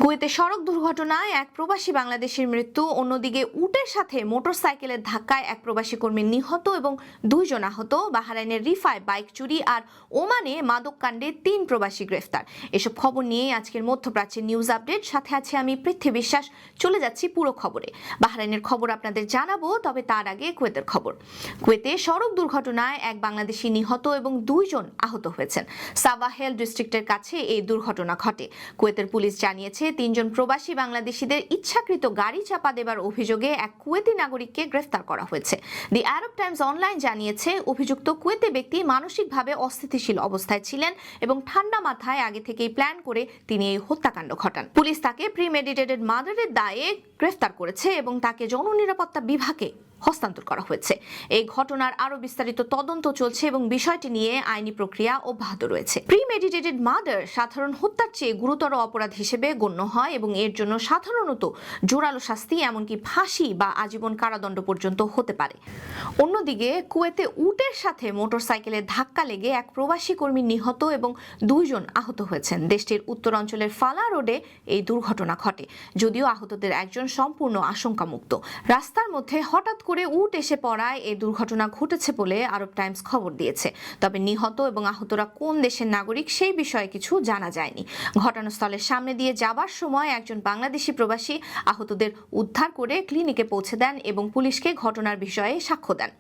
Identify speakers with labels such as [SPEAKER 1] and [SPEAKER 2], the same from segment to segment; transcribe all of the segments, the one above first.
[SPEAKER 1] কুয়েতে সড়ক দুর্ঘটনায় এক প্রবাসী বাংলাদেশির মৃত্যু, অন্যদিকে উটের সাথে মোটরসাইকেলের ধাক্কায় এক প্রবাসী কর্মী নিহত এবং 2 জন আহত। বাহরাইনের রিফায় বাইক চুরি আর ওমানে মাদক কাণ্ডে 3 প্রবাসী গ্রেফতার। এসব খবর নিয়ে আজকের মধ্যপ্রাচ্যের নিউজ আপডেট, সাথে আছে আমি পৃথ্বী বিশ্বাস। চলে যাচ্ছি পুরো খবরে। বাহরাইনের খবর আপনাদের জানাবো, তবে তার আগে কুয়েতের খবর। কুয়েতে সড়ক দুর্ঘটনায় এক বাংলাদেশি নিহত এবং 2 জন আহত হয়েছেন। সাবাহেল ডিস্ট্রিক্টের কাছে এই দুর্ঘটনা ঘটে। কুয়েতের পুলিশ জানিয়েছে 3 জন প্রবাসী বাংলাদেশিদের ইচ্ছাকৃত গাড়ি চাপা দেবার অভিযোগে এক কুয়েতি নাগরিককে গ্রেফতার করা হয়েছে। দি আরব টাইমস অনলাইন জানিয়েছে, অভিযুক্ত কুয়েতি ব্যক্তি মানসিকভাবে অস্থিতিশীল অবস্থায় ছিলেন এবং ঠান্ডা মাথায় আগে থেকেই প্ল্যান করে তিনি এই হত্যাকাণ্ড ঘটান। পুলিশ তাকে প্রিমেডিটেটেড মার্ডারের দায়ে গ্রেফতার করেছে এবং তাকে জননিরাপত্তা বিভাগে হস্তান্তর করা হয়েছে। এই ঘটনার আরো বিস্তারিত তদন্ত চলছে এবং বিষয়টি নিয়ে আইনি প্রক্রিয়া অব্যাহত রয়েছে। প্রিমেডিটেটেড মার্ডার সাধারণ হত্যার চেয়ে গুরুতর অপরাধ হিসেবে গণ্য হয় এবং এর জন্য সাধারণত জোরালো শাস্তি, এমনকি ফাঁসি বা আজীবন কারাদণ্ড পর্যন্ত হতে পারে। অন্যদিকে কুয়েতে উটের সাথে মোটরসাইকেলের ধাক্কা লেগে এক প্রবাসী কর্মী নিহত এবং 2 জন আহত হয়েছেন। দেশটির উত্তর অঞ্চলের ফালা রোডে এই দুর্ঘটনা ঘটে, যদিও আহতদের একজন সম্পূর্ণ আশঙ্কামুক্ত। রাস্তার মধ্যে হঠাৎ করে উট এসে পড়ায় এই দুর্ঘটনা ঘটেছে বলে আরব টাইমস খবর দিয়েছে। তবে নিহত এবং আহতরা কোন দেশের নাগরিক সেই বিষয়ে কিছু জানা যায়নি। ঘটনাস্থলের সামনে দিয়ে যাবার সময় একজন বাংলাদেশি প্রবাসী আহতদের উদ্ধার করে ক্লিনিকে পৌঁছে দেন এবং পুলিশকে ঘটনার বিষয়ে সাক্ষ্য দেন।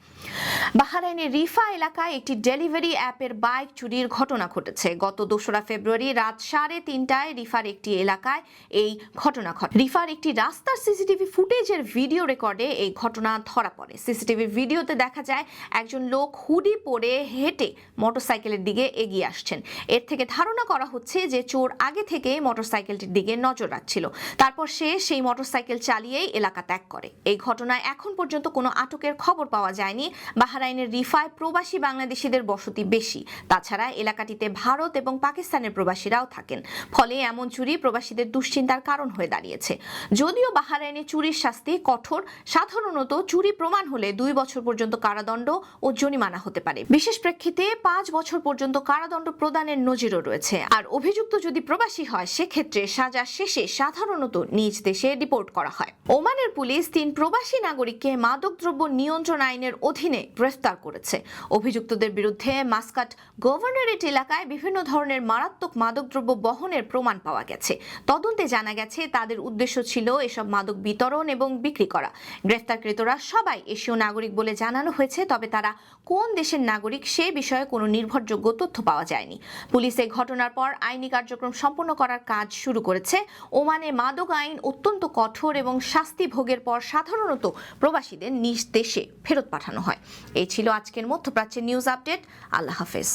[SPEAKER 1] বাহরাইনের রিফা এলাকায় একটি ডেলিভারি অ্যাপের বাইক চুরির ঘটনা ঘটেছে। গত 2রা ফেব্রুয়ারি রাত 3:30টায় রিফার একটি এলাকায় এই ঘটনা ঘটে। রিফার একটি রাস্তার সিসিটিভি ফুটেজের ভিডিও রেকর্ডে এই ঘটনা ধরা পড়ে। সিসিটিভি ভিডিওতে দেখা যায় একজন লোক হুডি পরে হেঁটে মোটরসাইকেলের দিকে এগিয়ে আসছেন। এর থেকে ধারণা করা হচ্ছে যে চোর আগে থেকে মোটরসাইকেলটির দিকে নজর রাখছিল। তারপর সে সেই মোটরসাইকেল চালিয়েই এলাকা ত্যাগ করে। এই ঘটনায় এখন পর্যন্ত কোনো আটকের খবর পাওয়া যায়নি। বাহরাইনের রিফায় প্রবাসী বাংলাদেশিদের বসতি বেশি। তাছাড়া এলাকাটিতে ভারত এবং পাকিস্তানের প্রবাসীরাও থাকেন। ফলে এমন চুরি প্রবাসীদের দুশ্চিন্তার কারণ হয়ে দাঁড়িয়েছে। যদিও বাহরাইনে চুরির শাস্তি কঠোর, সাধারণত চুরি প্রমাণ হলে 2 বছর পর্যন্ত কারাদণ্ড ও জরিমানা হতে পারে। বিশেষ প্রেক্ষিতে 5 বছর পর্যন্ত কারাদণ্ড প্রদানের নজিরও রয়েছে। আর অভিযুক্ত যদি প্রবাসী হয়, সেক্ষেত্রে সাজা শেষে সাধারণত নিজ দেশে ডিপোর্ট করা হয়। ওমানের পুলিশ 3 প্রবাসী নাগরিককে মাদকদ্রব্য নিয়ন্ত্রণ আইনের অধীনে গ্রেফতার করেছে। অভিযুক্তদের বিরুদ্ধে মাস্কাট গভর্নরেট এলাকায় বিভিন্ন ধরনের মারাত্মক মাদকদ্রব্য বহনের প্রমাণ পাওয়া গেছে। তদন্তে জানা গেছে তাদের উদ্দেশ্য ছিল এসব মাদক বিতরণ এবং বিক্রি করা। গ্রেফতারকৃতরা সবাই এশীয় নাগরিক বলে জানানো হয়েছে, তবে তারা কোন দেশের নাগরিক সে বিষয়ে কোনো নির্ভরযোগ্য তথ্য পাওয়া যায়নি। পুলিশ এই ঘটনার পর আইনি কার্যক্রম সম্পন্ন করার কাজ শুরু করেছে। ওমানে মাদক আইন অত্যন্ত কঠোর এবং শাস্তি ভোগের পর সাধারণত প্রবাসীদের নিজ দেশে ফেরত পাঠানো হয়। এই ছিল আজকের মধ্যপ্রাচ্যের নিউজ আপডেট। আল্লাহ হাফেজ।